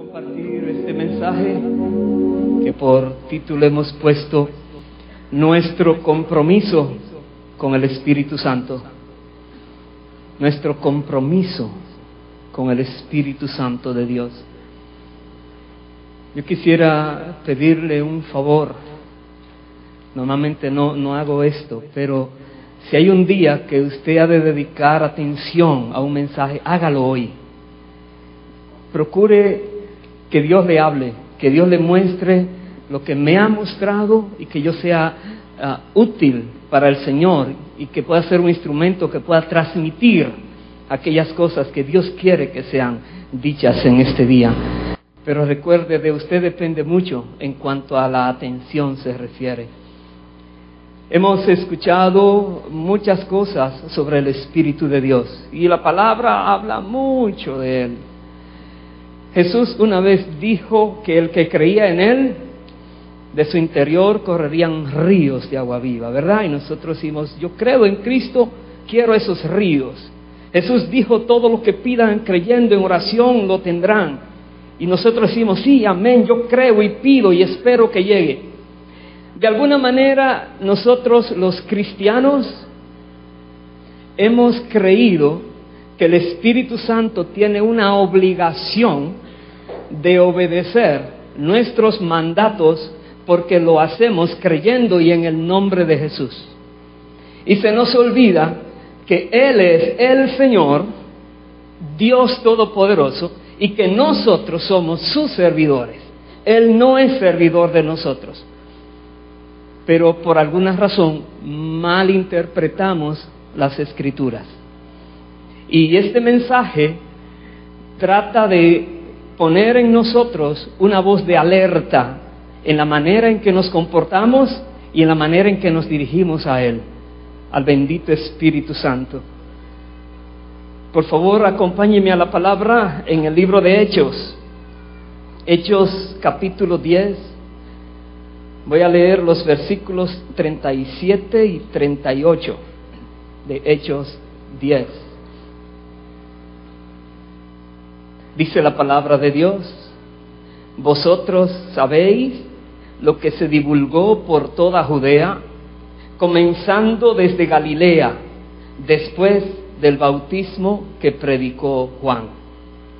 compartir este mensaje que por título hemos puesto Nuestro compromiso con el Espíritu Santo. Nuestro compromiso con el Espíritu Santo de Dios. Yo quisiera pedirle un favor. Normalmente no hago esto, pero si hay un día que usted ha de dedicar atención a un mensaje, hágalo hoy. Procure que Dios le hable, que Dios le muestre lo que me ha mostrado y que yo sea útil para el Señor y que pueda ser un instrumento que pueda transmitir aquellas cosas que Dios quiere que sean dichas en este día. Pero recuerde, de usted depende mucho en cuanto a la atención se refiere. Hemos escuchado muchas cosas sobre el Espíritu de Dios y la palabra habla mucho de Él. Jesús una vez dijo que el que creía en Él, de su interior correrían ríos de agua viva, ¿verdad? Y nosotros decimos, yo creo en Cristo, quiero esos ríos. Jesús dijo, todo lo que pidan creyendo en oración lo tendrán. Y nosotros decimos, sí, amén, yo creo y pido y espero que llegue. De alguna manera, nosotros los cristianos hemos creído que el Espíritu Santo tiene una obligación de obedecer nuestros mandatos porque lo hacemos creyendo y en el nombre de Jesús. Y se nos olvida que Él es el Señor, Dios Todopoderoso, y que nosotros somos sus servidores. Él no es servidor de nosotros. Pero por alguna razón malinterpretamos las Escrituras. Y este mensaje trata de poner en nosotros una voz de alerta en la manera en que nos comportamos y en la manera en que nos dirigimos a Él, al bendito Espíritu Santo. Por favor, acompáñeme a la palabra en el libro de Hechos. Hechos capítulo 10. Voy a leer los versículos 37 y 38 de Hechos 10. Dice la palabra de Dios: vosotros sabéis lo que se divulgó por toda Judea, comenzando desde Galilea, después del bautismo que predicó Juan.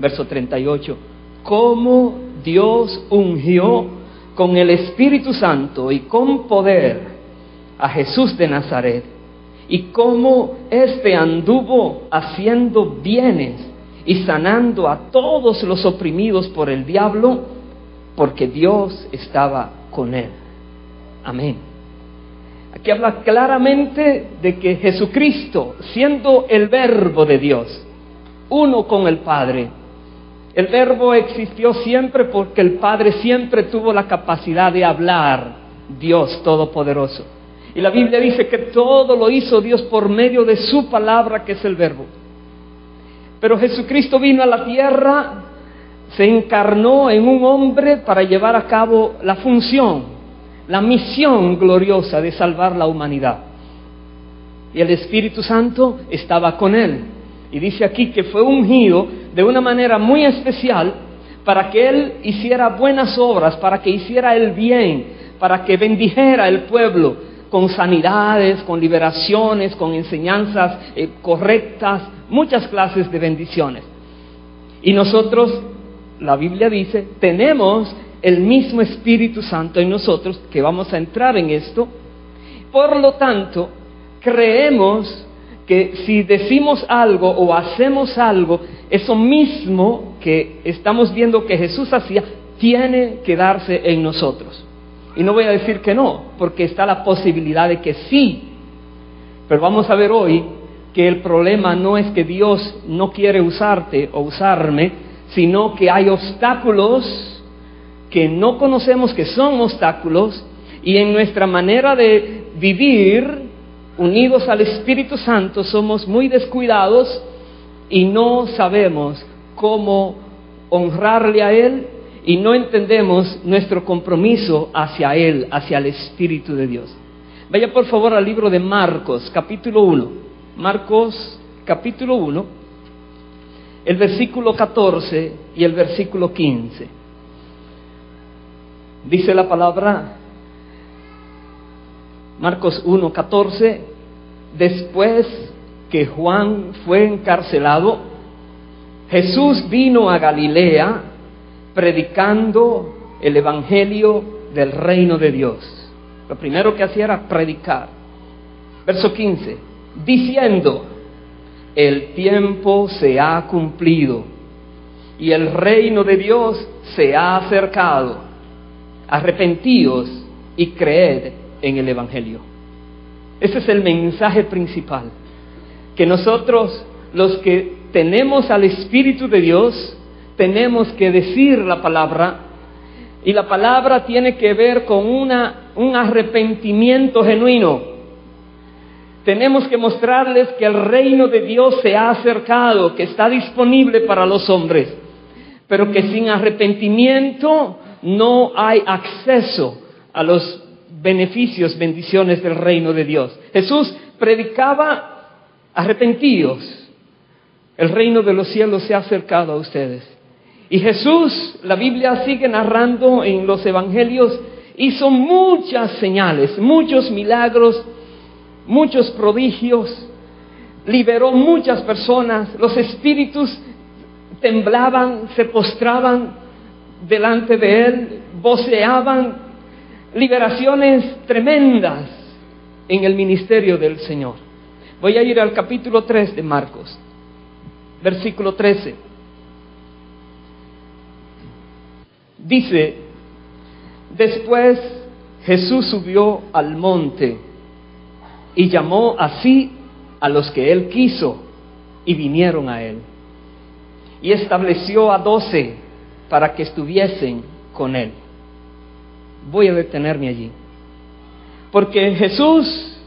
Verso 38. Cómo Dios ungió con el Espíritu Santo y con poder a Jesús de Nazaret, y cómo éste anduvo haciendo bienes y sanando a todos los oprimidos por el diablo, porque Dios estaba con él. Amén. Aquí habla claramente de que Jesucristo, siendo el Verbo de Dios, uno con el Padre, el Verbo existió siempre porque el Padre siempre tuvo la capacidad de hablar, Dios Todopoderoso. Y la Biblia dice que todo lo hizo Dios por medio de su palabra, que es el Verbo. Pero Jesucristo vino a la tierra, se encarnó en un hombre para llevar a cabo la función, la misión gloriosa de salvar la humanidad. Y el Espíritu Santo estaba con él. Y dice aquí que fue ungido de una manera muy especial para que él hiciera buenas obras, para que hiciera el bien, para que bendijera el pueblo con sanidades, con liberaciones, con enseñanzas correctas, muchas clases de bendiciones. Y nosotros, la Biblia dice, tenemos el mismo Espíritu Santo en nosotros, que vamos a entrar en esto. Por lo tanto, creemos que si decimos algo o hacemos algo, eso mismo que estamos viendo que Jesús hacía, tiene que darse en nosotros. Y no voy a decir que no, porque está la posibilidad de que sí. Pero vamos a ver hoy que el problema no es que Dios no quiere usarte o usarme, sino que hay obstáculos que no conocemos que son obstáculos, y en nuestra manera de vivir unidos al Espíritu Santo somos muy descuidados y no sabemos cómo honrarle a Él, y no entendemos nuestro compromiso hacia Él, hacia el Espíritu de Dios. Vaya por favor al libro de Marcos, capítulo 1. Marcos, capítulo 1. el versículo 14 y el versículo 15. Dice la palabra, Marcos 1:14, después que Juan fue encarcelado, Jesús vino a Galilea predicando el evangelio del reino de Dios. Lo primero que hacía era predicar. Verso 15, diciendo, el tiempo se ha cumplido y el reino de Dios se ha acercado. Arrepentíos y creed en el evangelio. Ese es el mensaje principal, que nosotros, los que tenemos al Espíritu de Dios, tenemos que decir la palabra, y la palabra tiene que ver con un arrepentimiento genuino. Tenemos que mostrarles que el reino de Dios se ha acercado, que está disponible para los hombres, pero que sin arrepentimiento no hay acceso a los beneficios, bendiciones del reino de Dios. Jesús predicaba, arrepentíos, el reino de los cielos se ha acercado a ustedes. Y Jesús, la Biblia sigue narrando en los evangelios, hizo muchas señales, muchos milagros, muchos prodigios, liberó muchas personas, los espíritus temblaban, se postraban delante de él, voceaban, liberaciones tremendas en el ministerio del Señor. Voy a ir al capítulo 3 de Marcos, versículo 13. Dice, después Jesús subió al monte y llamó así a los que él quiso y vinieron a él. Y estableció a 12 para que estuviesen con él. Voy a detenerme allí. Porque Jesús,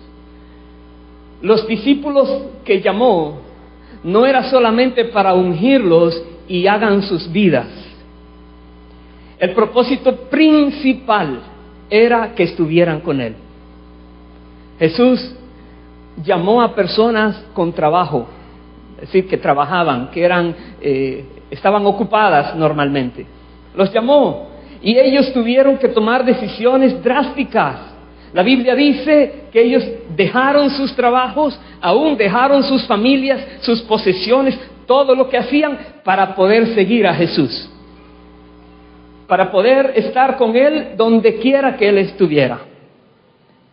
los discípulos que llamó, no era solamente para ungirlos y hagan sus vidas. El propósito principal era que estuvieran con él. Jesús llamó a personas con trabajo, es decir, que trabajaban, que estaban ocupadas normalmente. Los llamó y ellos tuvieron que tomar decisiones drásticas. La Biblia dice que ellos dejaron sus trabajos, aún dejaron sus familias, sus posesiones, todo lo que hacían para poder seguir a Jesús, para poder estar con Él donde quiera que Él estuviera.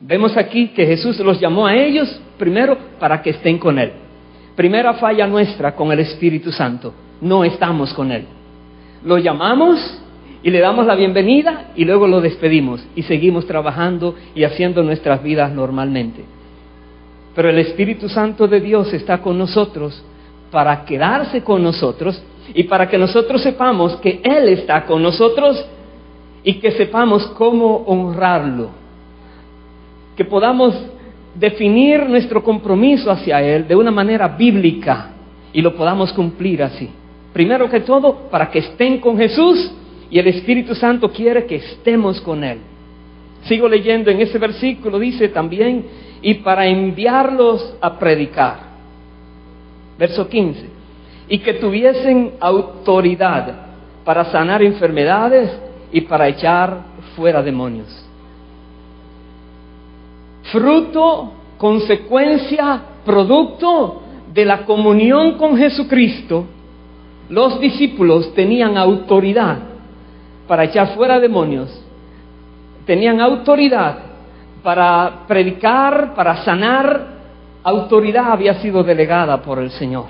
Vemos aquí que Jesús los llamó a ellos primero para que estén con Él. Primera falla nuestra con el Espíritu Santo: no estamos con Él. Lo llamamos y le damos la bienvenida y luego lo despedimos y seguimos trabajando y haciendo nuestras vidas normalmente. Pero el Espíritu Santo de Dios está con nosotros para quedarse con nosotros y para que nosotros sepamos que Él está con nosotros y que sepamos cómo honrarlo, que podamos definir nuestro compromiso hacia Él de una manera bíblica y lo podamos cumplir así. Primero que todo, para que estén con Jesús, y el Espíritu Santo quiere que estemos con Él. Sigo leyendo en ese versículo, dice también, y para enviarlos a predicar. Verso 15, y que tuviesen autoridad para sanar enfermedades y para echar fuera demonios. Fruto, consecuencia, producto de la comunión con Jesucristo, los discípulos tenían autoridad para echar fuera demonios, tenían autoridad para predicar, para sanar. Autoridad había sido delegada por el Señor.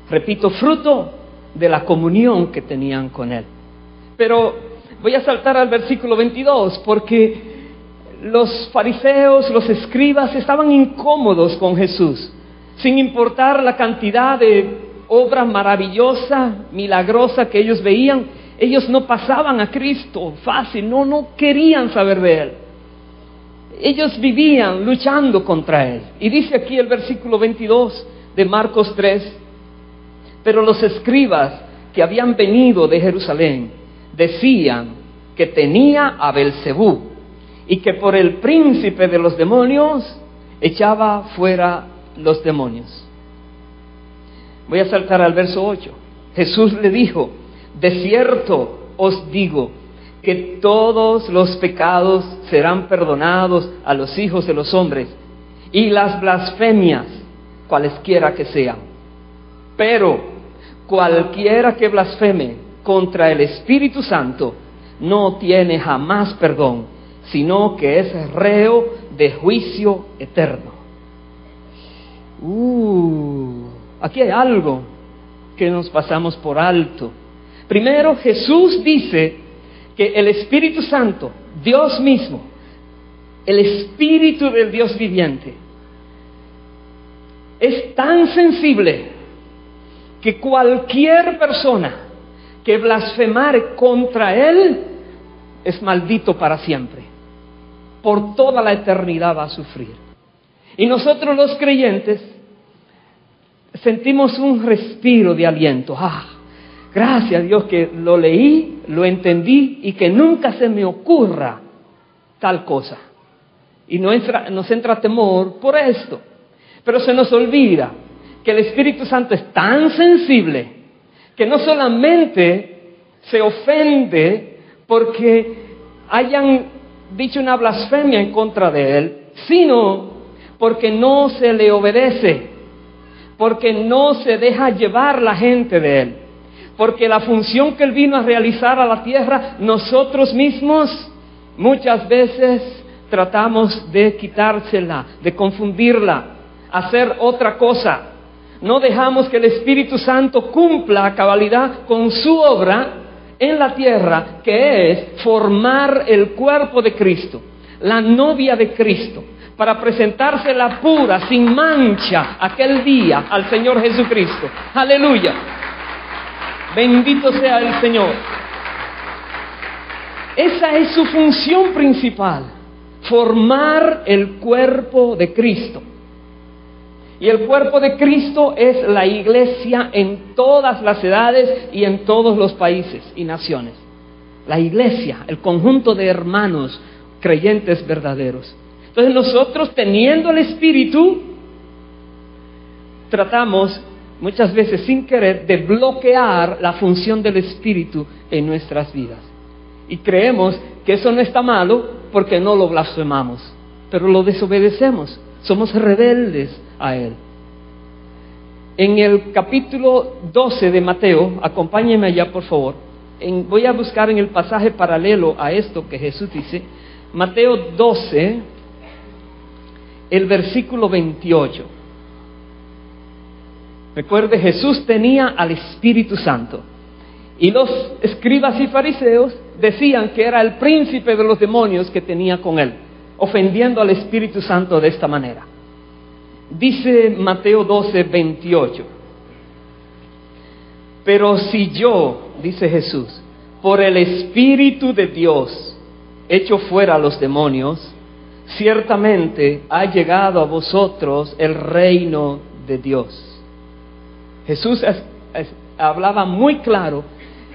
Repito, fruto de la comunión que tenían con Él. Pero voy a saltar al versículo 22, porque los fariseos, los escribas estaban incómodos con Jesús, sin importar la cantidad de obra maravillosa, milagrosa que ellos veían. Ellos no pasaban a Cristo fácil, no querían saber de Él. Ellos vivían luchando contra Él. Y dice aquí el versículo 22 de Marcos 3, pero los escribas que habían venido de Jerusalén decían que tenía a Belcebú y que por el príncipe de los demonios echaba fuera los demonios. Voy a saltar al verso 8. Jesús le dijo: de cierto os digo que todos los pecados serán perdonados a los hijos de los hombres, y las blasfemias, cualesquiera que sean. Pero cualquiera que blasfeme contra el Espíritu Santo no tiene jamás perdón, sino que es reo de juicio eterno. Aquí hay algo que nos pasamos por alto. Primero, Jesús dice que el Espíritu Santo, Dios mismo, el Espíritu del Dios viviente, es tan sensible que cualquier persona que blasfemare contra Él es maldito para siempre. Por toda la eternidad va a sufrir. Y nosotros los creyentes sentimos un respiro de aliento. Gracias a Dios que lo leí, lo entendí y que nunca se me ocurra tal cosa. Y nos entra temor por esto. Pero se nos olvida que el Espíritu Santo es tan sensible que no solamente se ofende porque hayan dicho una blasfemia en contra de Él, sino porque no se le obedece, porque no se deja llevar la gente de Él, porque la función que Él vino a realizar a la tierra, nosotros mismos muchas veces tratamos de quitársela, de confundirla, hacer otra cosa. No dejamos que el Espíritu Santo cumpla a cabalidad con su obra en la tierra, que es formar el cuerpo de Cristo, la novia de Cristo, para presentársela pura, sin mancha, aquel día al Señor Jesucristo. Aleluya. Bendito sea el Señor. Esa es su función principal, formar el cuerpo de Cristo. Y el cuerpo de Cristo es la iglesia en todas las edades y en todos los países y naciones. La iglesia, el conjunto de hermanos creyentes verdaderos. Entonces nosotros, teniendo el Espíritu, tratamos muchas veces sin querer de bloquear la función del Espíritu en nuestras vidas. Y creemos que eso no está malo porque no lo blasfemamos, pero lo desobedecemos. Somos rebeldes a Él. En el capítulo 12 de Mateo, acompáñenme allá por favor, voy a buscar en el pasaje paralelo a esto que Jesús dice, Mateo 12, el versículo 28. Recuerde, Jesús tenía al Espíritu Santo, y los escribas y fariseos decían que era el príncipe de los demonios que tenía con Él, ofendiendo al Espíritu Santo de esta manera. Dice Mateo 12, 28. Pero si yo, dice Jesús, por el Espíritu de Dios echo fuera a los demonios, ciertamente ha llegado a vosotros el reino de Dios. Jesús hablaba muy claro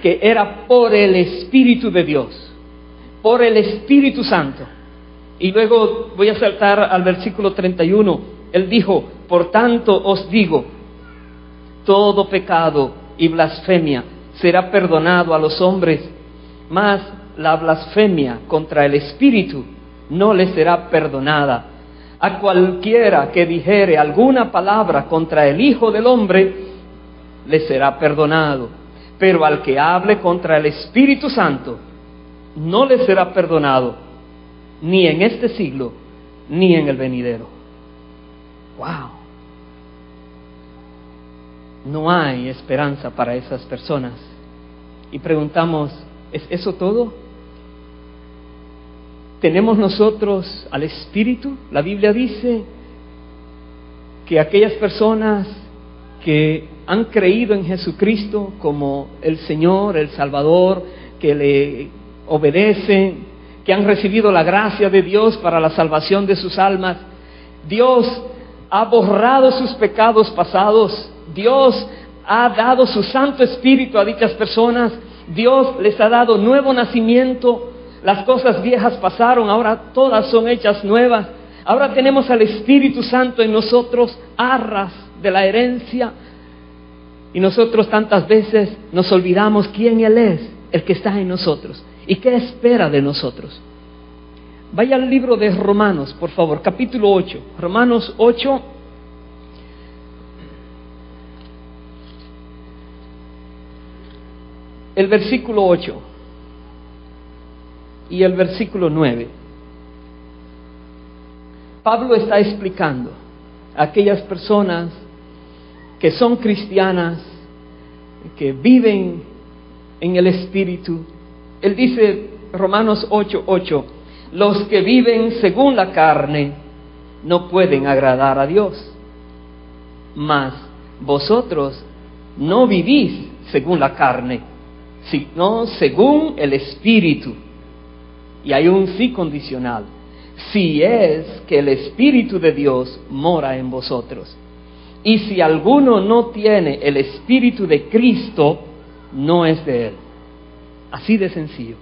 que era por el Espíritu de Dios, por el Espíritu Santo. Y luego voy a saltar al versículo 31. Él dijo: por tanto os digo, todo pecado y blasfemia será perdonado a los hombres, mas la blasfemia contra el Espíritu no le será perdonada. A cualquiera que dijere alguna palabra contra el Hijo del Hombre, le será perdonado. Pero al que hable contra el Espíritu Santo, no le será perdonado, ni en este siglo, ni en el venidero. ¡Wow! No hay esperanza para esas personas. Y preguntamos, ¿es eso todo? ¿Tenemos nosotros al Espíritu? La Biblia dice que aquellas personas que han creído en Jesucristo como el Señor, el Salvador, que le obedecen, que han recibido la gracia de Dios para la salvación de sus almas, Dios ha borrado sus pecados pasados, Dios ha dado su Santo Espíritu a dichas personas, Dios les ha dado nuevo nacimiento, las cosas viejas pasaron, ahora todas son hechas nuevas. Ahora tenemos al Espíritu Santo en nosotros, arras de la herencia, Y nosotros tantas veces nos olvidamos quién Él es, el que está en nosotros, y qué espera de nosotros. Vaya al libro de Romanos, por favor, capítulo 8. Romanos 8. El versículo 8 y el versículo 9. Pablo está explicando a aquellas personas que son cristianas, que viven en el Espíritu. Él dice, Romanos 8:8, los que viven según la carne no pueden agradar a Dios, mas vosotros no vivís según la carne, sino según el Espíritu. Y hay un sí condicional: si es que el Espíritu de Dios mora en vosotros. Y si alguno no tiene el Espíritu de Cristo, no es de Él. Así de sencillo.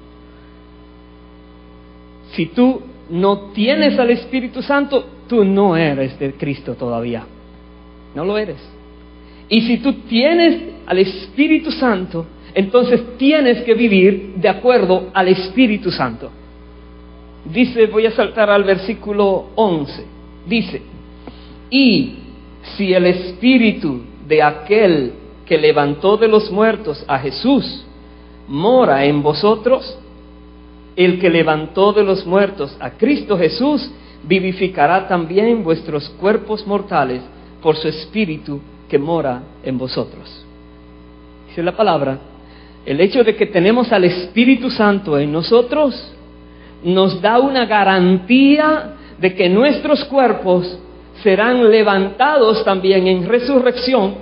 Si tú no tienes al Espíritu Santo, tú no eres de Cristo todavía. No lo eres. Y si tú tienes al Espíritu Santo, entonces tienes que vivir de acuerdo al Espíritu Santo. Dice, voy a saltar al versículo 11. Dice, y si el Espíritu de aquel que levantó de los muertos a Jesús mora en vosotros, el que levantó de los muertos a Cristo Jesús vivificará también vuestros cuerpos mortales por su Espíritu que mora en vosotros. Dice la palabra, el hecho de que tenemos al Espíritu Santo en nosotros nos da una garantía de que nuestros cuerpos serán levantados también en resurrección,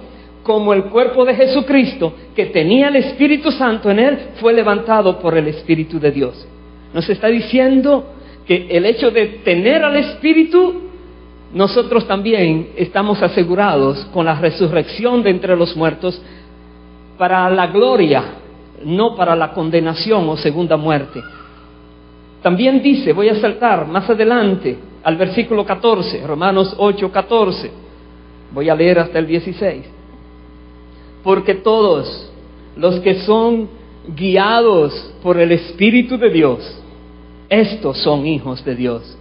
como el cuerpo de Jesucristo, que tenía el Espíritu Santo en él, fue levantado por el Espíritu de Dios. Nos está diciendo que el hecho de tener al Espíritu, nosotros también estamos asegurados con la resurrección de entre los muertos para la gloria, no para la condenación o segunda muerte. También dice, voy a saltar más adelante al versículo 14, Romanos 8:14. Voy a leer hasta el 16. Porque todos los que son guiados por el Espíritu de Dios, estos son hijos de Dios.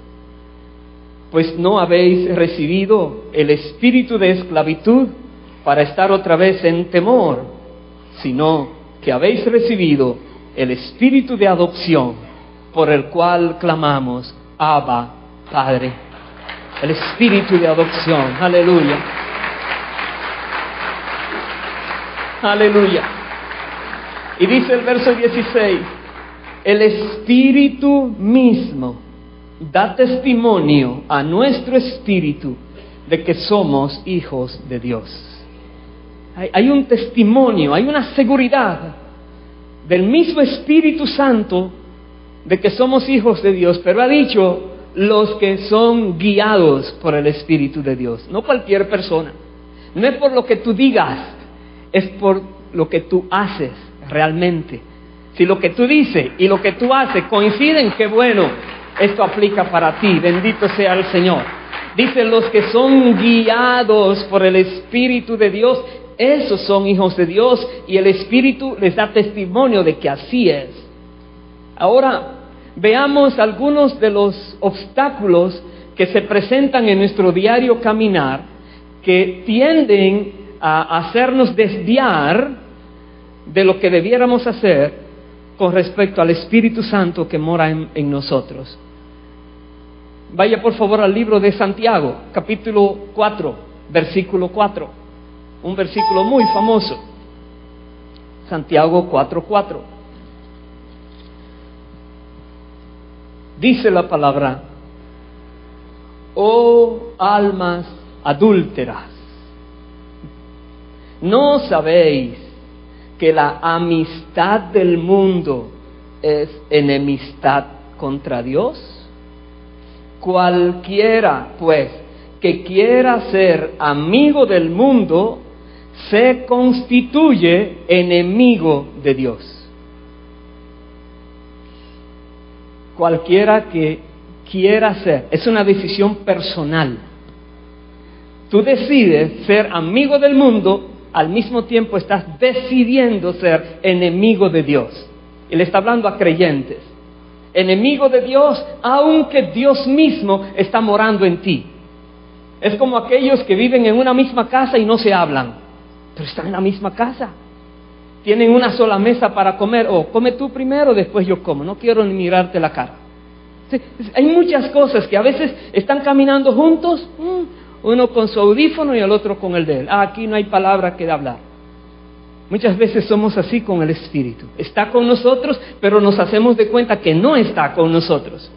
Pues no habéis recibido el espíritu de esclavitud para estar otra vez en temor, sino que habéis recibido el espíritu de adopción, por el cual clamamos, Abba, Padre. El espíritu de adopción, aleluya. Aleluya. Y dice el verso 16, el Espíritu mismo da testimonio a nuestro espíritu de que somos hijos de Dios. Hay un testimonio, hay una seguridad del mismo Espíritu Santo de que somos hijos de Dios, pero ha dicho los que son guiados por el Espíritu de Dios, no cualquier persona. No es por lo que tú digas, es por lo que tú haces realmente. Si lo que tú dices y lo que tú haces coinciden, qué bueno, esto aplica para ti, bendito sea el Señor. Dice, los que son guiados por el Espíritu de Dios, esos son hijos de Dios, y el Espíritu les da testimonio de que así es. Ahora, veamos algunos de los obstáculos que se presentan en nuestro diario caminar, que tienden a hacernos desviar de lo que debiéramos hacer con respecto al Espíritu Santo que mora en nosotros. Vaya por favor al libro de Santiago, capítulo 4, versículo 4. Un versículo muy famoso. Santiago 4:4. Dice la palabra, oh almas adúlteras, ¿no sabéis que la amistad del mundo es enemistad contra Dios? Cualquiera, pues, que quiera ser amigo del mundo, se constituye enemigo de Dios. Cualquiera que quiera ser, es una decisión personal. Tú decides ser amigo del mundo al mismo tiempo estás decidiendo ser enemigo de Dios. Él está hablando a creyentes. Enemigo de Dios, aunque Dios mismo está morando en ti. Es como aquellos que viven en una misma casa y no se hablan, pero están en la misma casa. Tienen una sola mesa para comer, o come tú primero, después yo como, no quiero ni mirarte la cara. Sí, hay muchas cosas que a veces están caminando juntos, uno con su audífono y el otro con el de él. Aquí no hay palabra que hablar. Muchas veces somos así con el Espíritu. Está con nosotros, pero nos hacemos de cuenta que no está con nosotros.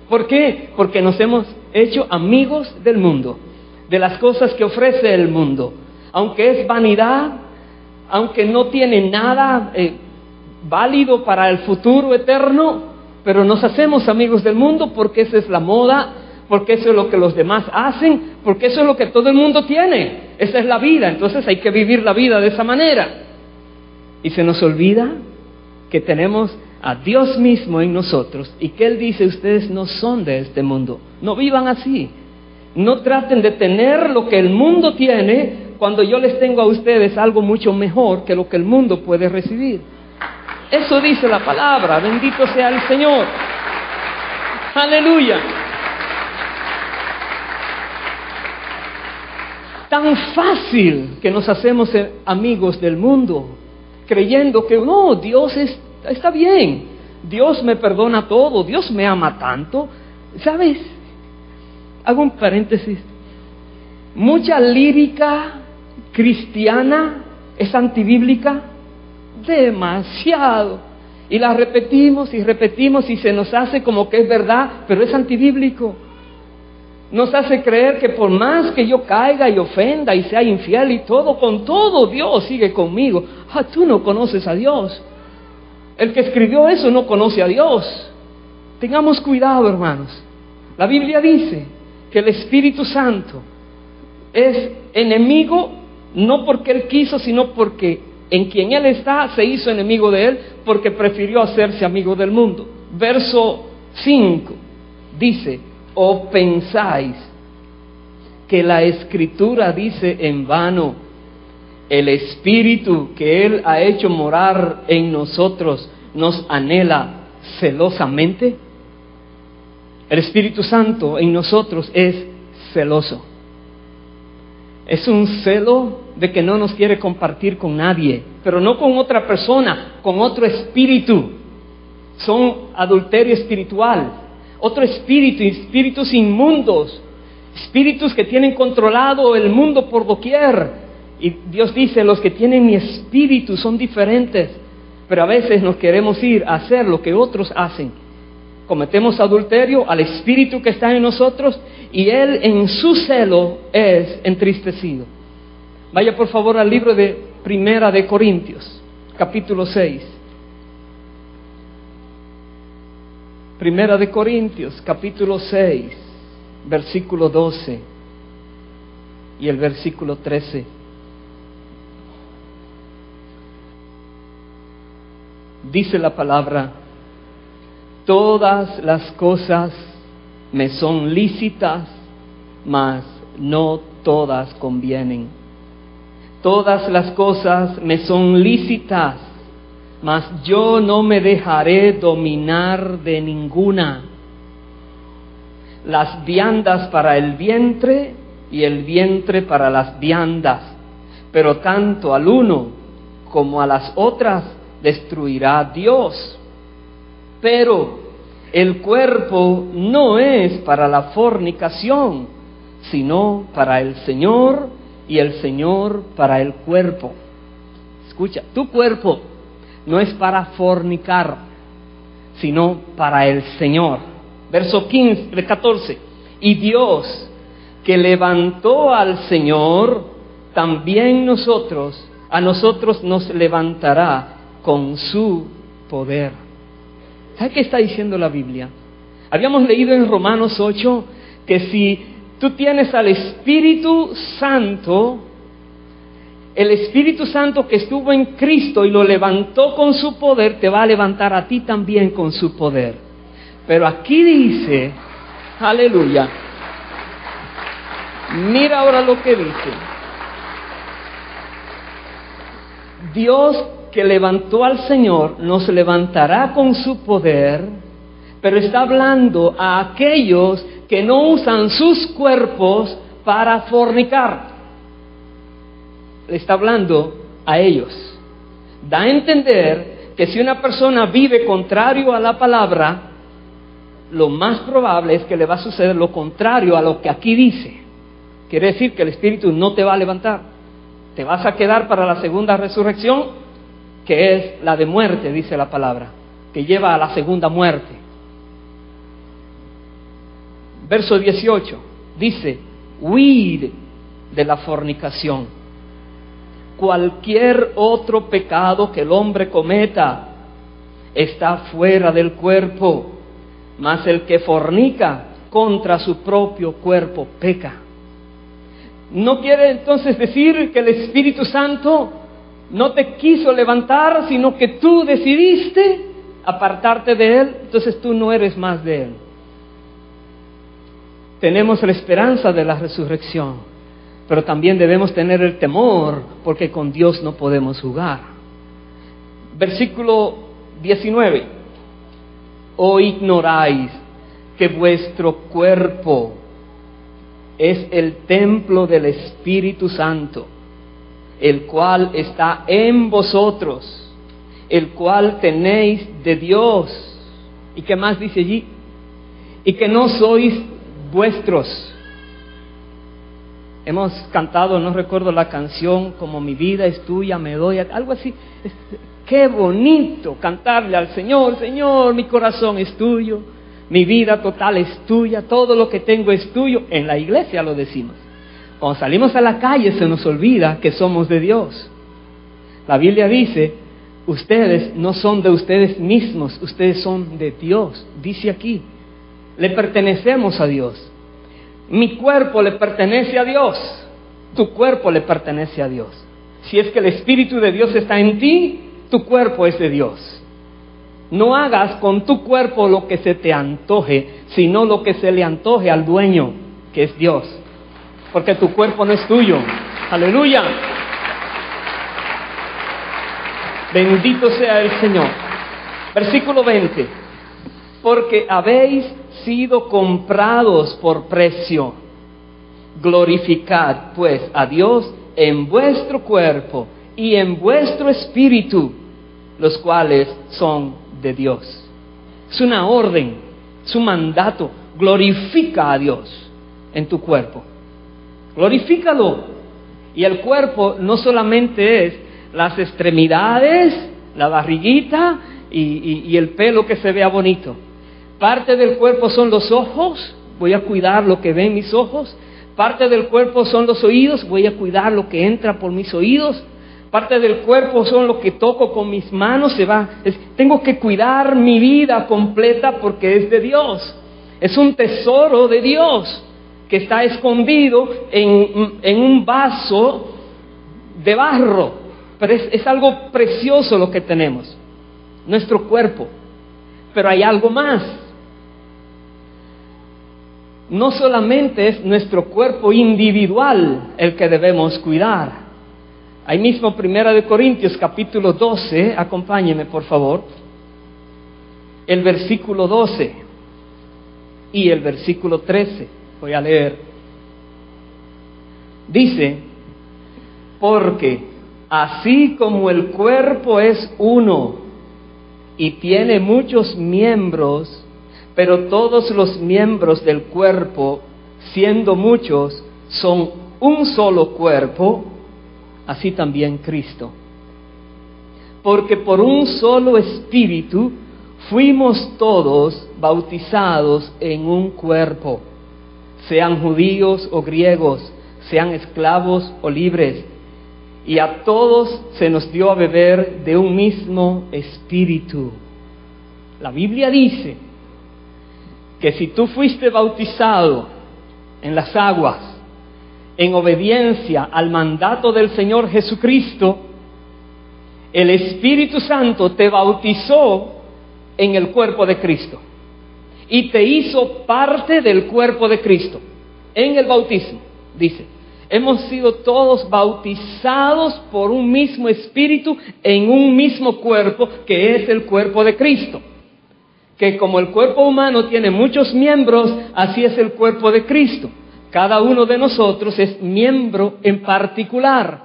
¿Por qué? Porque nos hemos hecho amigos del mundo, de las cosas que ofrece el mundo. Aunque es vanidad, aunque no tiene nada válido para el futuro eterno, pero nos hacemos amigos del mundo porque esa es la moda, porque eso es lo que los demás hacen, porque eso es lo que todo el mundo tiene. Esa es la vida, entonces hay que vivir la vida de esa manera. Y se nos olvida que tenemos a Dios mismo en nosotros y que Él dice, ustedes no son de este mundo, no vivan así. No traten de tener lo que el mundo tiene cuando yo les tengo a ustedes algo mucho mejor que lo que el mundo puede recibir. Eso dice la palabra, bendito sea el Señor. Aleluya. Tan fácil que nos hacemos amigos del mundo, creyendo que no, Dios está bien, Dios me perdona todo, Dios me ama tanto. ¿Sabes? Hago un paréntesis. Mucha lírica cristiana es antibíblica, demasiado. Y la repetimos y repetimos y se nos hace como que es verdad, pero es antibíblico. Nos hace creer que por más que yo caiga y ofenda y sea infiel y todo, con todo Dios sigue conmigo. Tú no conoces a Dios. El que escribió eso no conoce a Dios. Tengamos cuidado, hermanos. La Biblia dice que el Espíritu Santo es enemigo, no porque Él quiso, sino porque en quien Él está se hizo enemigo de Él, porque prefirió hacerse amigo del mundo. Verso 5 dice, ¿o pensáis que la Escritura dice en vano, el Espíritu que Él ha hecho morar en nosotros nos anhela celosamente? El Espíritu Santo en nosotros es celoso. Es un celo de que no nos quiere compartir con nadie, pero no con otra persona, con otro espíritu. Son adulterio espiritual. Otro espíritu, espíritus inmundos, espíritus que tienen controlado el mundo por doquier. Y Dios dice, los que tienen mi espíritu son diferentes, pero a veces nos queremos ir a hacer lo que otros hacen. Cometemos adulterio al espíritu que está en nosotros y Él en su celo es entristecido. Vaya por favor al libro de Primera de Corintios, capítulo 6. Primera de Corintios, capítulo 6, versículo 12 y el versículo 13. Dice la palabra, todas las cosas me son lícitas, mas no todas convienen. Todas las cosas me son lícitas, mas yo no me dejaré dominar de ninguna. Las viandas para el vientre y el vientre para las viandas, pero tanto al uno como a las otras destruirá Dios. Pero el cuerpo no es para la fornicación, sino para el Señor, y el Señor para el cuerpo. Escucha, tu cuerpo no es para fornicar, sino para el Señor. Verso 14. Y Dios, que levantó al Señor, también a nosotros nos levantará con su poder. ¿Sabe qué está diciendo la Biblia? Habíamos leído en Romanos 8 que si tú tienes al Espíritu Santo, el Espíritu Santo que estuvo en Cristo y lo levantó con su poder, te va a levantar a ti también con su poder. Pero aquí dice, aleluya, mira ahora lo que dice. Dios que levantó al Señor nos levantará con su poder, pero está hablando a aquellos que no usan sus cuerpos para fornicar. Le está hablando a ellos. Da a entender que si una persona vive contrario a la palabra, lo más probable es que le va a suceder lo contrario a lo que aquí dice. Quiere decir que el Espíritu no te va a levantar. Te vas a quedar para la segunda resurrección, que es la de muerte, dice la palabra, que lleva a la segunda muerte. Verso 18 dice: huid de la fornicación. Cualquier otro pecado que el hombre cometa está fuera del cuerpo, mas el que fornica contra su propio cuerpo peca. No quiere entonces decir que el Espíritu Santo no te quiso levantar, sino que tú decidiste apartarte de Él, entonces tú no eres más de Él. Tenemos la esperanza de la resurrección, pero también debemos tener el temor, porque con Dios no podemos jugar. Versículo 19: ¿o ignoráis que vuestro cuerpo es el templo del Espíritu Santo, el cual está en vosotros, el cual tenéis de Dios? ¿Y qué más dice allí? Y que no sois vuestros. Hemos cantado, no recuerdo la canción, como mi vida es tuya, me doy, algo así. Qué bonito cantarle al Señor: Señor, mi corazón es tuyo, mi vida total es tuya, todo lo que tengo es tuyo. En la iglesia lo decimos. Cuando salimos a la calle se nos olvida que somos de Dios. La Biblia dice: ustedes no son de ustedes mismos, ustedes son de Dios. Dice aquí, le pertenecemos a Dios. Mi cuerpo le pertenece a Dios, tu cuerpo le pertenece a Dios. Si es que el Espíritu de Dios está en ti, tu cuerpo es de Dios. No hagas con tu cuerpo lo que se te antoje, sino lo que se le antoje al dueño, que es Dios. Porque tu cuerpo no es tuyo. ¡Aleluya! Bendito sea el Señor. Versículo 20: porque habéis sido comprados por precio. Glorificad pues a Dios en vuestro cuerpo y en vuestro espíritu, los cuales son de Dios. Es una orden, es un mandato. Glorifica a Dios en tu cuerpo. Glorifícalo. Y el cuerpo no solamente es las extremidades, la barriguita y el pelo que se vea bonito. Parte del cuerpo son los ojos, voy a cuidar lo que ven mis ojos. Parte del cuerpo son los oídos, voy a cuidar lo que entra por mis oídos. Parte del cuerpo son lo que toco con mis manos, tengo que cuidar mi vida completa porque es de Dios. Es un tesoro de Dios que está escondido en un vaso de barro, pero es algo precioso lo que tenemos, nuestro cuerpo. Pero hay algo más. No solamente es nuestro cuerpo individual el que debemos cuidar. Ahí mismo, 1 Corintios capítulo 12, acompáñeme por favor, el versículo 12 y el versículo 13, voy a leer. Dice: porque así como el cuerpo es uno y tiene muchos miembros, pero todos los miembros del cuerpo, siendo muchos, son un solo cuerpo, así también Cristo. Porque por un solo Espíritu fuimos todos bautizados en un cuerpo, sean judíos o griegos, sean esclavos o libres, y a todos se nos dio a beber de un mismo Espíritu. La Biblia dice que si tú fuiste bautizado en las aguas, en obediencia al mandato del Señor Jesucristo, el Espíritu Santo te bautizó en el cuerpo de Cristo y te hizo parte del cuerpo de Cristo en el bautismo. Dice, hemos sido todos bautizados por un mismo espíritu en un mismo cuerpo, que es el cuerpo de Cristo. Que como el cuerpo humano tiene muchos miembros, así es el cuerpo de Cristo. Cada uno de nosotros es miembro en particular,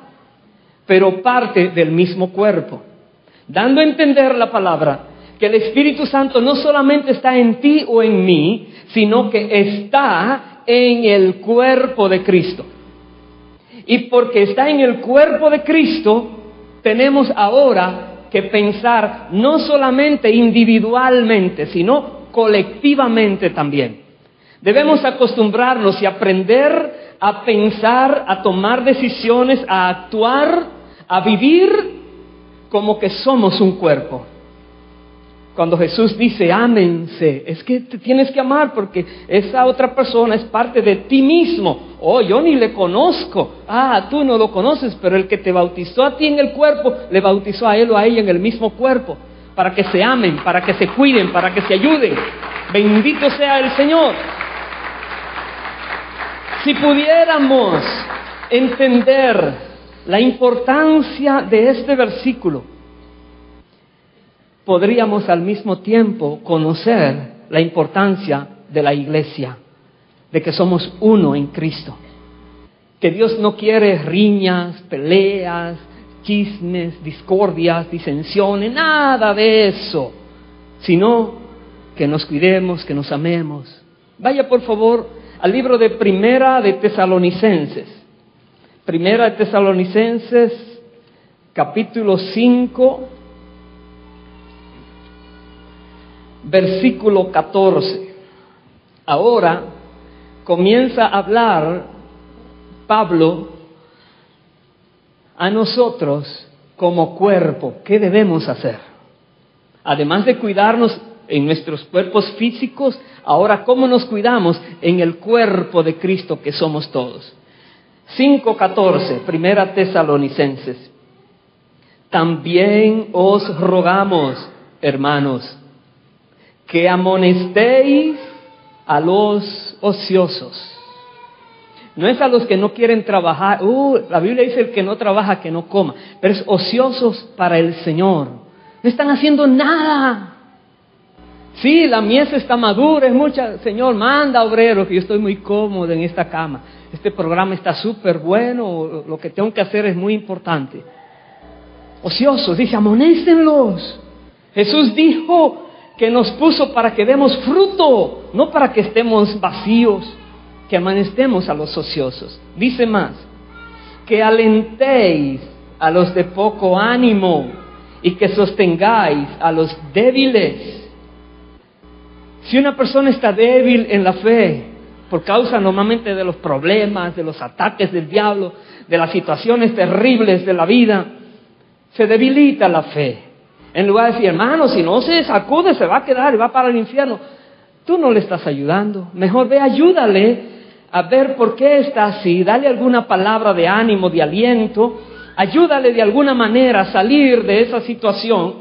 pero parte del mismo cuerpo. Dando a entender la palabra que el Espíritu Santo no solamente está en ti o en mí, sino que está en el cuerpo de Cristo. Y porque está en el cuerpo de Cristo, tenemos ahora que pensar no solamente individualmente, sino colectivamente también. Debemos acostumbrarnos y aprender a pensar, a tomar decisiones, a actuar, a vivir como que somos un cuerpo. Cuando Jesús dice, ámense, es que te tienes que amar porque esa otra persona es parte de ti mismo. Oh, yo ni le conozco. Ah, tú no lo conoces, pero el que te bautizó a ti en el cuerpo, le bautizó a él o a ella en el mismo cuerpo. Para que se amen, para que se cuiden, para que se ayuden. Bendito sea el Señor. Si pudiéramos entender la importancia de este versículo, podríamos al mismo tiempo conocer la importancia de la iglesia, de que somos uno en Cristo. Que Dios no quiere riñas, peleas, chismes, discordias, disensiones, nada de eso, sino que nos cuidemos, que nos amemos. Vaya por favor al libro de Primera de Tesalonicenses. Primera de Tesalonicenses, capítulo 5, versículo 14. Ahora comienza a hablar Pablo a nosotros como cuerpo. ¿Qué debemos hacer? Además de cuidarnos en nuestros cuerpos físicos, ahora ¿cómo nos cuidamos en el cuerpo de Cristo que somos todos? 5:14, Primera Tesalonicenses. También os rogamos, hermanos, que amonestéis a los ociosos. No es a los que no quieren trabajar. La Biblia dice el que no trabaja, que no coma. Pero es ociosos para el Señor. No están haciendo nada. Sí, la mies está madura, es mucha. Señor, manda obreros, que yo estoy muy cómodo en esta cama. Este programa está súper bueno, lo que tengo que hacer es muy importante. Ociosos, dice, amonéstenlos. Jesús dijo que nos puso para que demos fruto, no para que estemos vacíos, que amonestemos a los ociosos. Dice más, que alentéis a los de poco ánimo y que sostengáis a los débiles. Si una persona está débil en la fe, por causa normalmente de los problemas, de los ataques del diablo, de las situaciones terribles de la vida, se debilita la fe. En lugar de decir, hermano, si no se sacude, se va a quedar y va para el infierno. Tú no le estás ayudando. Mejor ve, ayúdale a ver por qué está así. Dale alguna palabra de ánimo, de aliento. Ayúdale de alguna manera a salir de esa situación.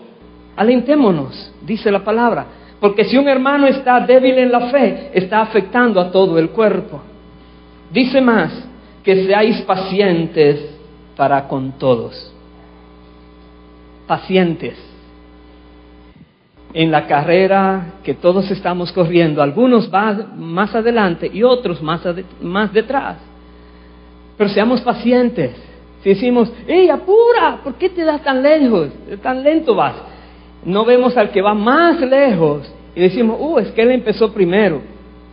Alentémonos, dice la palabra. Porque si un hermano está débil en la fe, está afectando a todo el cuerpo. Dice más, que seáis pacientes para con todos. Pacientes. En la carrera que todos estamos corriendo, algunos van más adelante y otros más detrás. Pero seamos pacientes. Si decimos, ¡ey, apura! ¿Por qué te das tan lejos? Tan lento vas. No vemos al que va más lejos y decimos, es que él empezó primero.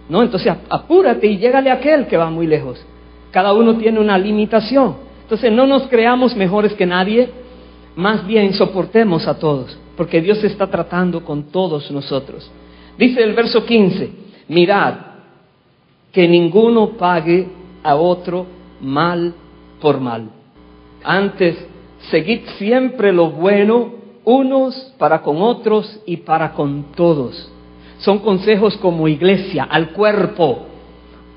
No, entonces apúrate y llégale a aquel que va muy lejos. Cada uno tiene una limitación. Entonces no nos creamos mejores que nadie, más bien soportemos a todos, porque Dios está tratando con todos nosotros. Dice el verso 15, mirad, que ninguno pague a otro mal por mal. Antes, seguid siempre lo bueno, unos para con otros y para con todos. Son consejos como iglesia, al cuerpo,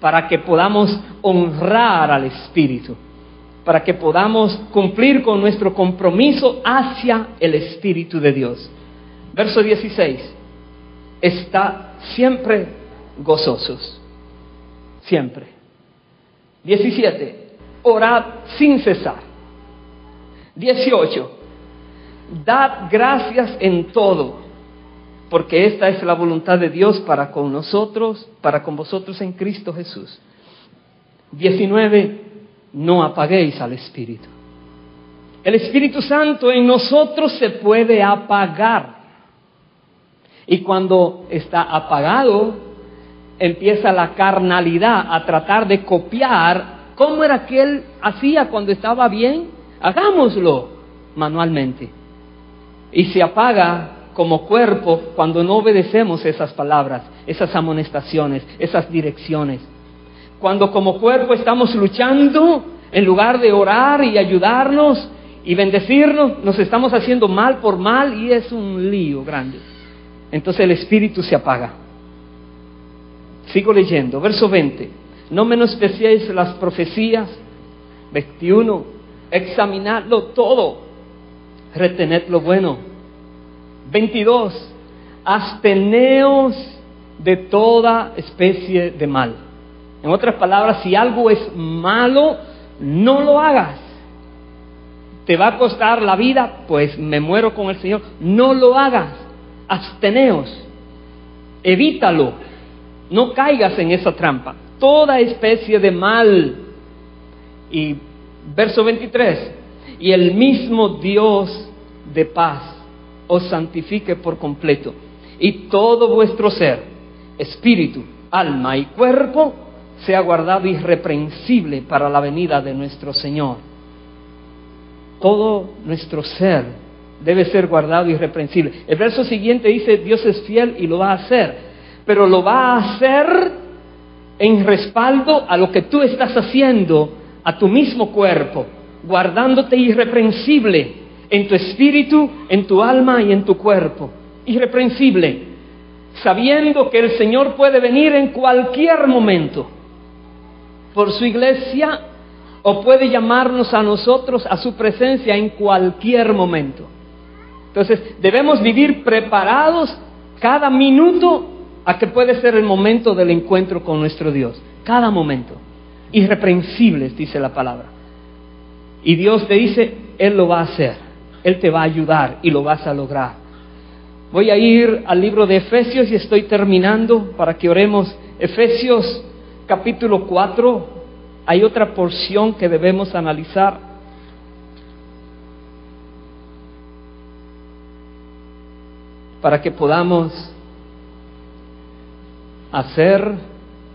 para que podamos honrar al Espíritu, para que podamos cumplir con nuestro compromiso hacia el Espíritu de Dios. Verso 16. Está siempre gozosos. Siempre. 17. orad sin cesar. 18. Dad gracias en todo, porque esta es la voluntad de Dios para con nosotros, para con vosotros en Cristo Jesús. 19. No apaguéis al Espíritu. El Espíritu Santo en nosotros se puede apagar. Y cuando está apagado, empieza la carnalidad a tratar de copiar cómo era que él hacía cuando estaba bien. Hagámoslo manualmente. Y se apaga como cuerpo cuando no obedecemos esas palabras, esas amonestaciones, esas direcciones. Cuando como cuerpo estamos luchando, en lugar de orar y ayudarnos y bendecirnos, nos estamos haciendo mal por mal y es un lío grande. Entonces el espíritu se apaga. Sigo leyendo, verso 20. No menospreciéis las profecías. 21. Examinadlo todo, retened lo bueno. 22. Absteneos de toda especie de mal. En otras palabras, si algo es malo, no lo hagas. ¿Te va a costar la vida? Pues me muero con el Señor. No lo hagas. Absteneos. Evítalo. No caigas en esa trampa. Toda especie de mal. Y verso 23. Y el mismo Dios de paz os santifique por completo. Y todo vuestro ser, espíritu, alma y cuerpo, sea guardado irreprensible para la venida de nuestro Señor. Todo nuestro ser debe ser guardado irreprensible. El verso siguiente dice, Dios es fiel y lo va a hacer, pero lo va a hacer en respaldo a lo que tú estás haciendo, a tu mismo cuerpo, guardándote irreprensible en tu espíritu, en tu alma y en tu cuerpo. Irreprensible, sabiendo que el Señor puede venir en cualquier momento por su iglesia, o puede llamarnos a nosotros a su presencia en cualquier momento. Entonces debemos vivir preparados cada minuto a que puede ser el momento del encuentro con nuestro Dios. Cada momento. Irreprensibles, dice la palabra. Y Dios te dice, Él lo va a hacer. Él te va a ayudar y lo vas a lograr. Voy a ir al libro de Efesios y estoy terminando para que oremos. Efesios capítulo 4. Hay otra porción que debemos analizar. Para que podamos hacer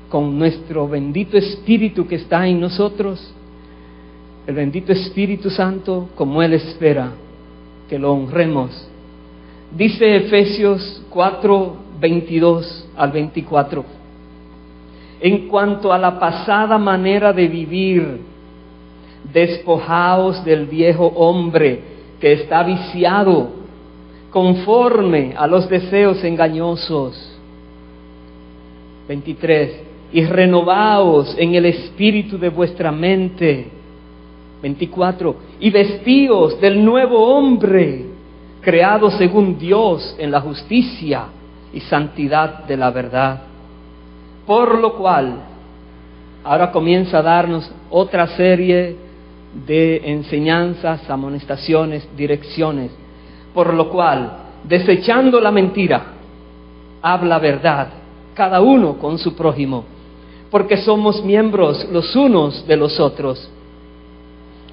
con nuestro bendito Espíritu que está en nosotros, el bendito Espíritu Santo, como Él espera que lo honremos. Dice Efesios 4, 22 al 24. En cuanto a la pasada manera de vivir, despojaos del viejo hombre que está viciado, conforme a los deseos engañosos. 23. Y renovaos en el espíritu de vuestra mente. 24. Y vestíos del nuevo hombre, creado según Dios en la justicia y santidad de la verdad. Por lo cual, ahora comienza a darnos otra serie de enseñanzas, amonestaciones, direcciones. Por lo cual, desechando la mentira, habla verdad, cada uno con su prójimo, porque somos miembros los unos de los otros.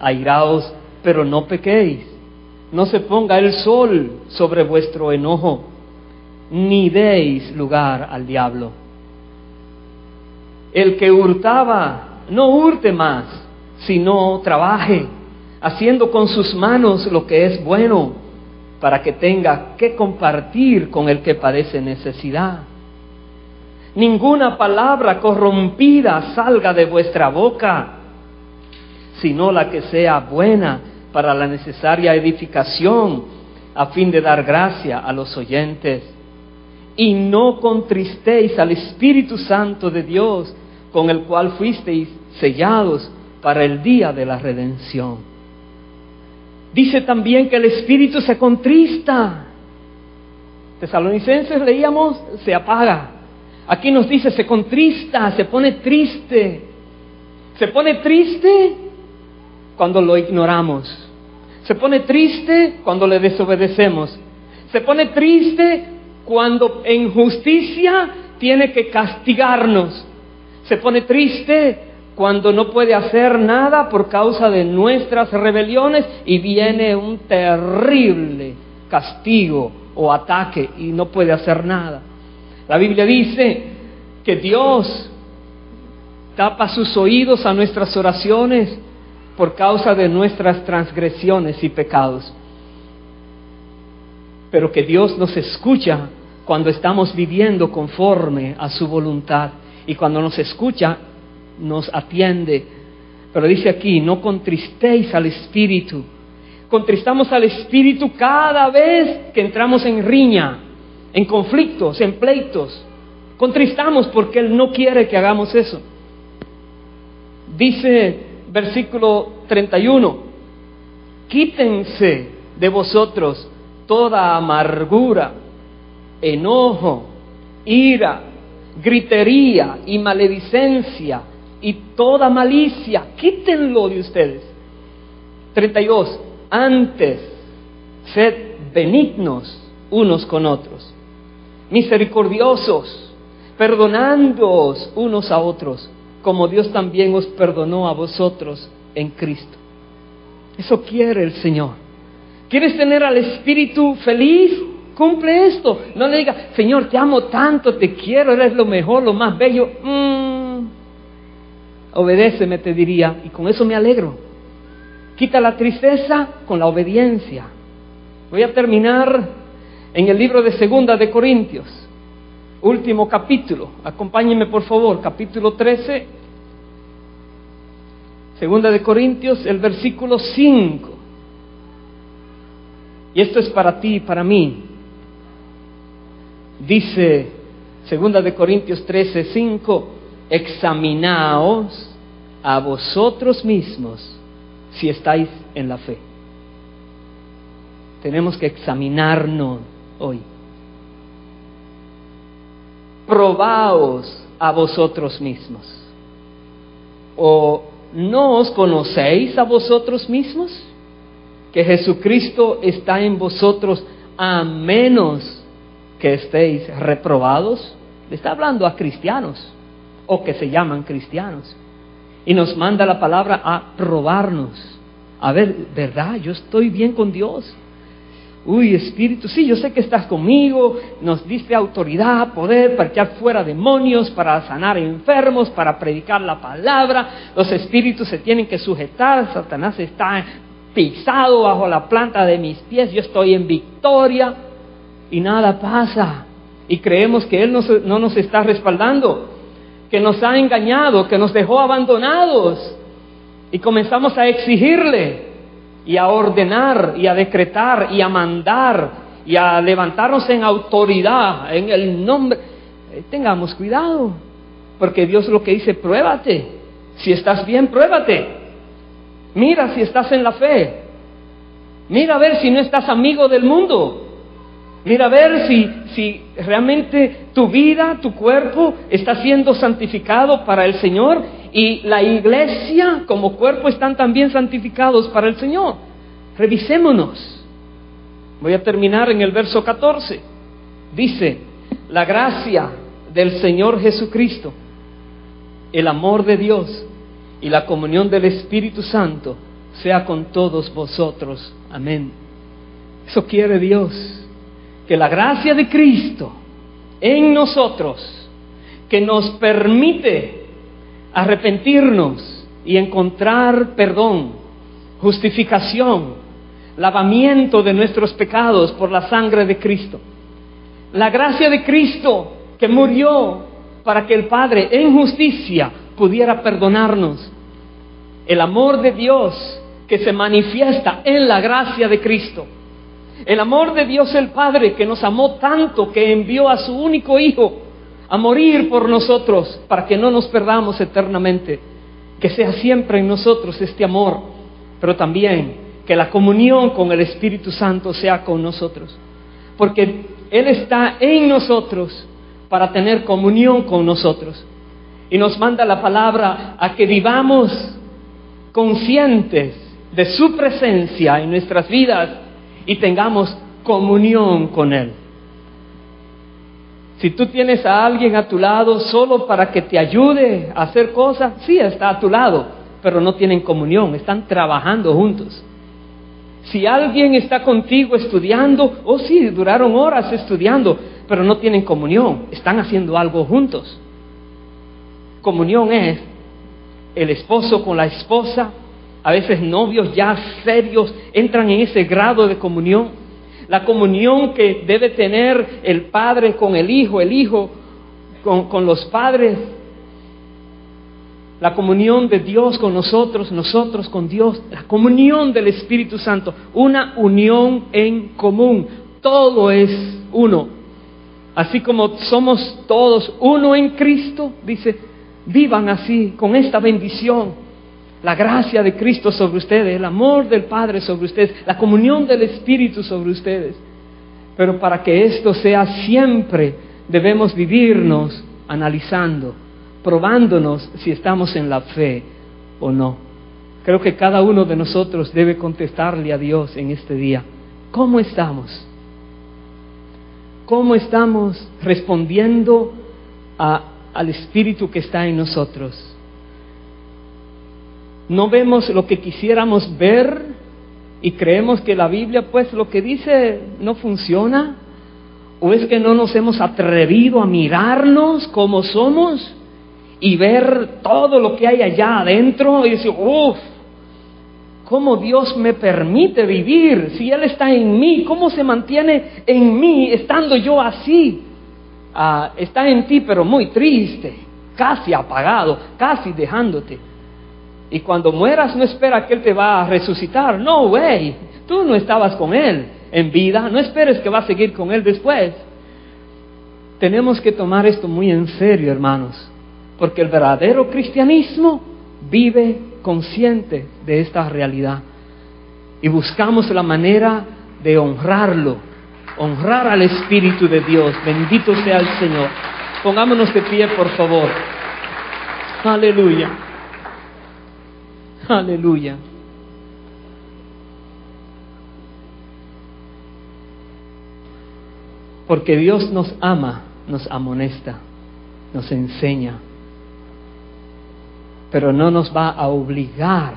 Airaos, pero no pequéis. No se ponga el sol sobre vuestro enojo, ni deis lugar al diablo. El que hurtaba, no hurte más, sino trabaje, haciendo con sus manos lo que es bueno, para que tenga que compartir con el que padece necesidad. Ninguna palabra corrompida salga de vuestra boca, sino la que sea buena para la necesaria edificación, a fin de dar gracia a los oyentes. Y no contristéis al Espíritu Santo de Dios, con el cual fuisteis sellados para el día de la redención. Dice también que el Espíritu se contrista. Tesalonicenses leíamos, se apaga. Aquí nos dice, se contrista, se pone triste. Se pone triste cuando lo ignoramos. Se pone triste cuando le desobedecemos. Se pone triste cuando en justicia tiene que castigarnos. Se pone triste cuando no puede hacer nada por causa de nuestras rebeliones y viene un terrible castigo o ataque y no puede hacer nada. La Biblia dice que Dios tapa sus oídos a nuestras oraciones por causa de nuestras transgresiones y pecados. Pero que Dios nos escucha cuando estamos viviendo conforme a su voluntad. Y cuando nos escucha, nos atiende. Pero dice aquí, no contristéis al Espíritu. Contristamos al Espíritu cada vez que entramos en riña, en conflictos, en pleitos. Contristamos porque Él no quiere que hagamos eso. Dice versículo 31, quítense de vosotros toda amargura, enojo, ira, gritería y maledicencia y toda malicia. Quítenlo de ustedes. 32, antes sed benignos unos con otros, misericordiosos, perdonándoos unos a otros, como Dios también os perdonó a vosotros en Cristo. Eso quiere el Señor. ¿Quieres tener al Espíritu feliz? Cumple esto. No le diga, Señor, te amo tanto, te quiero, eres lo mejor, lo más bello. Obedéceme, te diría, y con eso me alegro. Quita la tristeza con la obediencia. Voy a terminar en el libro de 2 de Corintios, último capítulo. Acompáñenme por favor, capítulo 13, 2 de Corintios, el versículo 5. Y esto es para ti y para mí. Dice 2 de Corintios 13, 5, examinaos a vosotros mismos si estáis en la fe. Tenemos que examinarnos hoy. Probaos a vosotros mismos. ¿O no os conocéis a vosotros mismos? Que Jesucristo está en vosotros a menos que estéis reprobados. Le está hablando a cristianos o que se llaman cristianos. Y nos manda la palabra a probarnos. A ver, ¿verdad? Yo estoy bien con Dios. Uy, Espíritu, sí, yo sé que estás conmigo, nos diste autoridad, poder para echar fuera demonios, para sanar enfermos, para predicar la palabra. Los espíritus se tienen que sujetar, Satanás está pisado bajo la planta de mis pies, yo estoy en victoria y nada pasa. Y creemos que Él no nos está respaldando, que nos ha engañado, que nos dejó abandonados. Y comenzamos a exigirle y a ordenar y a decretar y a mandar y a levantarnos en autoridad en el nombre. Tengamos cuidado, porque Dios lo que dice, pruébate. Si estás bien, pruébate. Mira si estás en la fe. Mira a ver si no estás amigo del mundo. Mira a ver si realmente tu vida, tu cuerpo está siendo santificado para el Señor, y la iglesia como cuerpo están también santificados para el Señor. Revisémonos. Voy a terminar en el verso 14. Dice, la gracia del Señor Jesucristo, el amor de Dios y la comunión del Espíritu Santo sea con todos vosotros. Amén. Eso quiere Dios, que la gracia de Cristo en nosotros, que nos permite arrepentirnos y encontrar perdón, justificación, lavamiento de nuestros pecados por la sangre de Cristo. La gracia de Cristo que murió para que el Padre en justicia pudiera perdonarnos. El amor de Dios que se manifiesta en la gracia de Cristo. El amor de Dios el Padre que nos amó tanto que envió a su único Hijo a morir por nosotros para que no nos perdamos eternamente. Que sea siempre en nosotros este amor, pero también que la comunión con el Espíritu Santo sea con nosotros, porque Él está en nosotros para tener comunión con nosotros, y nos manda la palabra a que vivamos conscientes de su presencia en nuestras vidas y tengamos comunión con Él. Si tú tienes a alguien a tu lado solo para que te ayude a hacer cosas, sí, está a tu lado, pero no tienen comunión, están trabajando juntos. Si alguien está contigo estudiando, sí, duraron horas estudiando, pero no tienen comunión, están haciendo algo juntos. Comunión es el esposo con la esposa, a veces novios ya serios entran en ese grado de comunión. La comunión que debe tener el padre con el hijo con los padres. La comunión de Dios con nosotros, nosotros con Dios. La comunión del Espíritu Santo. Una unión en común. Todo es uno. Así como somos todos uno en Cristo, dice, vivan así, con esta bendición. La gracia de Cristo sobre ustedes, el amor del Padre sobre ustedes, la comunión del Espíritu sobre ustedes. Pero para que esto sea siempre, debemos vivirnos analizando, probándonos si estamos en la fe o no. Creo que cada uno de nosotros debe contestarle a Dios en este día. ¿Cómo estamos? ¿Cómo estamos respondiendo al Espíritu que está en nosotros? No vemos lo que quisiéramos ver y creemos que la Biblia, pues lo que dice no funciona. ¿O es que no nos hemos atrevido a mirarnos como somos y ver todo lo que hay allá adentro y decir, ¿cómo Dios me permite vivir? Si Él está en mí, ¿cómo se mantiene en mí estando yo así? Está en ti pero muy triste, casi apagado, casi dejándote. Y cuando mueras no espera que Él te va a resucitar. No, güey, tú no estabas con Él en vida, no esperes que va a seguir con Él después. Tenemos que tomar esto muy en serio, hermanos, porque el verdadero cristianismo vive consciente de esta realidad. Y buscamos la manera de honrarlo, honrar al Espíritu de Dios. Bendito sea el Señor. Pongámonos de pie, por favor. Aleluya. Aleluya. Porque Dios nos ama, nos amonesta, nos enseña, pero no nos va a obligar,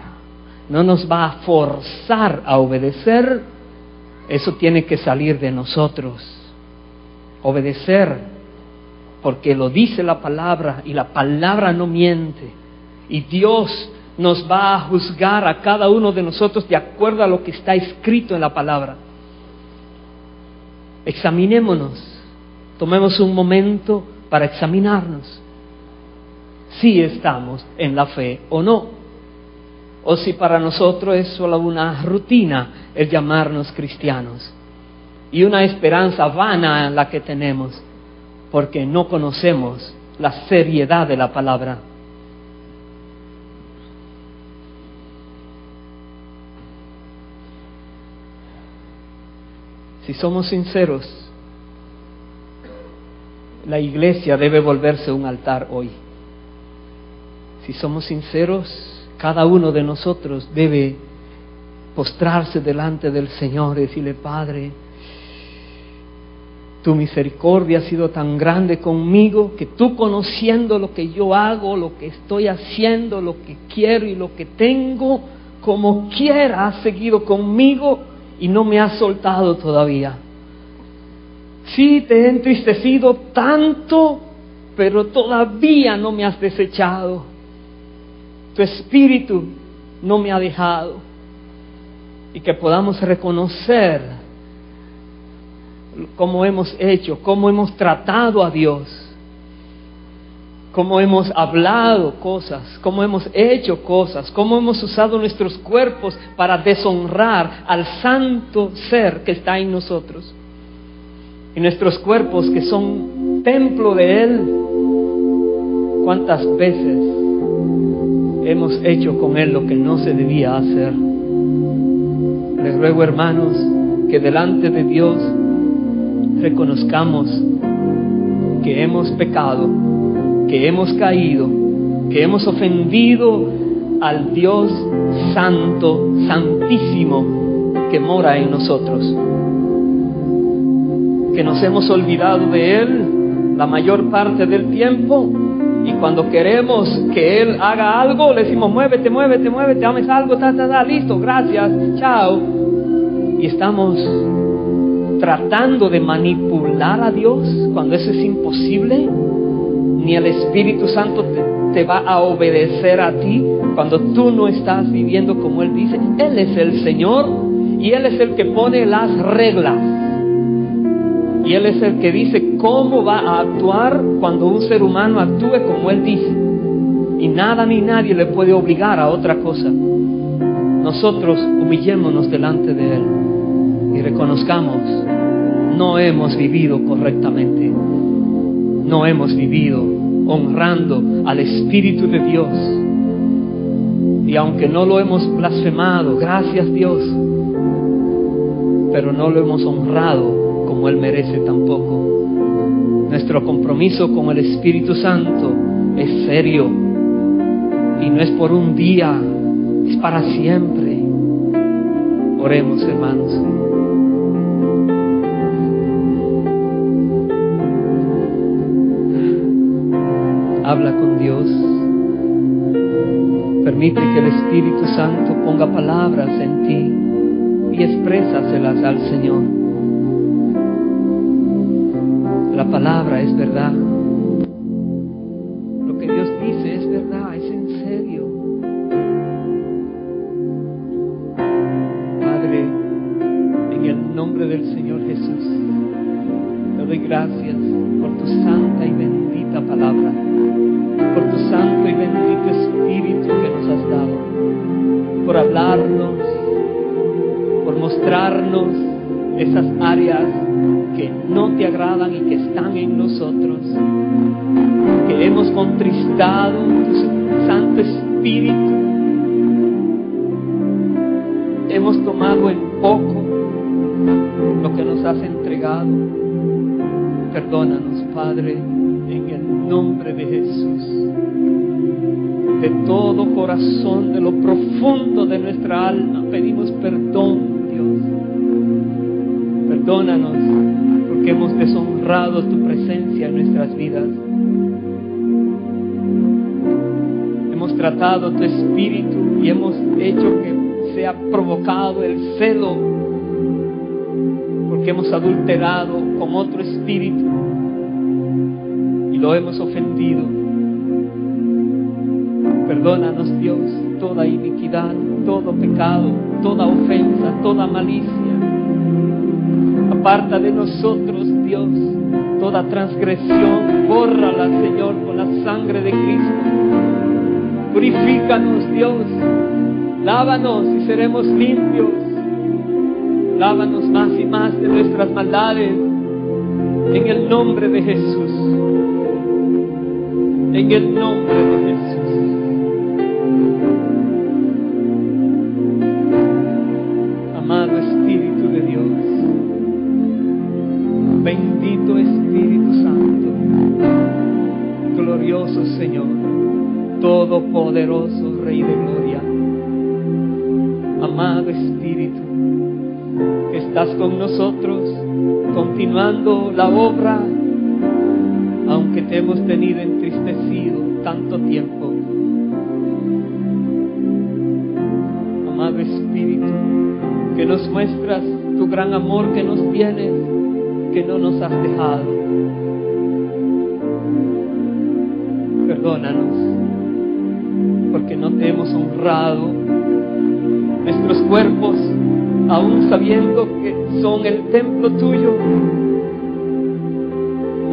no nos va a forzar a obedecer. Eso tiene que salir de nosotros. Obedecer, porque lo dice la palabra y la palabra no miente. Y Dios nos va a juzgar a cada uno de nosotros de acuerdo a lo que está escrito en la palabra. Examinémonos, tomemos un momento para examinarnos si estamos en la fe o no, o si para nosotros es solo una rutina el llamarnos cristianos y una esperanza vana la que tenemos porque no conocemos la seriedad de la palabra. Si somos sinceros, la iglesia debe volverse un altar hoy. Si somos sinceros, cada uno de nosotros debe postrarse delante del Señor y decirle, Padre, tu misericordia ha sido tan grande conmigo que tú, conociendo lo que yo hago, lo que estoy haciendo, lo que quiero y lo que tengo, como quiera has seguido conmigo y no me has soltado todavía. Sí, te he entristecido tanto, pero todavía no me has desechado. Tu Espíritu no me ha dejado. Y que podamos reconocer cómo hemos hecho, cómo hemos tratado a Dios, cómo hemos hablado cosas, cómo hemos hecho cosas, cómo hemos usado nuestros cuerpos para deshonrar al santo ser que está en nosotros. Y nuestros cuerpos que son templo de Él, ¿cuántas veces hemos hecho con Él lo que no se debía hacer? Les ruego, hermanos, que delante de Dios reconozcamos que hemos pecado, que hemos caído, que hemos ofendido al Dios santo, santísimo, que mora en nosotros. Que nos hemos olvidado de Él la mayor parte del tiempo, y cuando queremos que Él haga algo, le decimos: muévete, muévete, muévete, hames algo, listo, gracias, chao. Y estamos tratando de manipular a Dios cuando eso es imposible. Ni el Espíritu Santo te va a obedecer a ti cuando tú no estás viviendo como Él dice. Él es el Señor y Él es el que pone las reglas. Y Él es el que dice cómo va a actuar cuando un ser humano actúe como Él dice. Y nada ni nadie le puede obligar a otra cosa. Nosotros humillémonos delante de Él y reconozcamos: no hemos vivido correctamente. No hemos vivido honrando al Espíritu de Dios. Y aunque no lo hemos blasfemado, gracias Dios, pero no lo hemos honrado como Él merece tampoco. Nuestro compromiso con el Espíritu Santo es serio, y no es por un día, es para siempre. Oremos, hermanos. Habla con Dios. Permite que el Espíritu Santo ponga palabras en ti y exprésaselas al Señor. La palabra es verdad. Lo que Dios dice es verdad, es en serio. Padre, en el nombre del Señor Jesús, te doy gracias por tu santa y bendita palabra, por tu santo y bendito Espíritu que nos has dado, por hablarnos, por mostrarnos esas áreas que no te agradan y que están en nosotros, que hemos contristado tu Santo Espíritu, hemos tomado en poco lo que nos has entregado. Perdónanos, Padre, en el nombre de Jesús. De todo corazón, de lo profundo de nuestra alma, pedimos perdón, Dios. Perdónanos porque hemos deshonrado tu presencia en nuestras vidas. Hemos tratado tu Espíritu y hemos hecho que sea provocado el celo, porque hemos adulterado con otro espíritu y lo hemos ofendido. Perdónanos, Dios, toda iniquidad, todo pecado, toda ofensa, toda malicia. Aparta de nosotros, Dios, toda transgresión. Bórrala, Señor, con la sangre de Cristo. Purifícanos, Dios. Lávanos y seremos limpios. Lávanos más y más de nuestras maldades. En el nombre de Jesús. En el nombre de Jesús. Amado Espíritu de Dios, bendito Espíritu Santo, glorioso Señor, todopoderoso Rey de gloria, amado Espíritu, que estás con nosotros, continuando la obra, aunque te hemos tenido entristecido tanto tiempo. Amado Espíritu, que nos muestras tu gran amor que nos tienes, que no nos has dejado. Perdónanos, porque no te hemos honrado. Nuestros cuerpos, aún sabiendo que son el templo tuyo,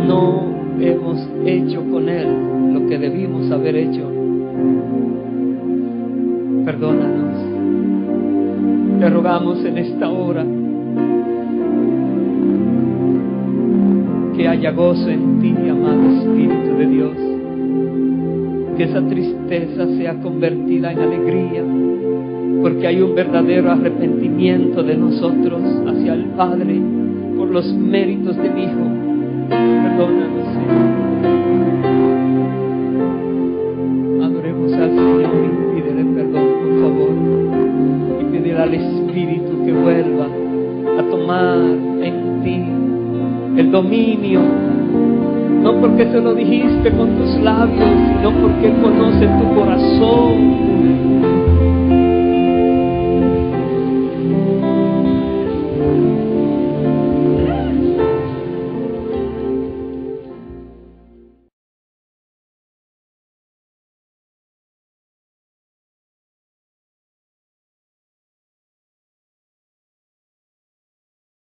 no hemos hecho con él lo que debimos haber hecho. Perdónanos. Te rogamos en esta hora que haya gozo en ti, amado Espíritu de Dios. Que esa tristeza sea convertida en alegría, porque hay un verdadero arrepentimiento de nosotros hacia el Padre por los méritos del Hijo. Perdónanos, Señor. Adoremos al Señor y pídele perdón. porque se lo dijiste con tus labios, sino porque Él conoce tu corazón.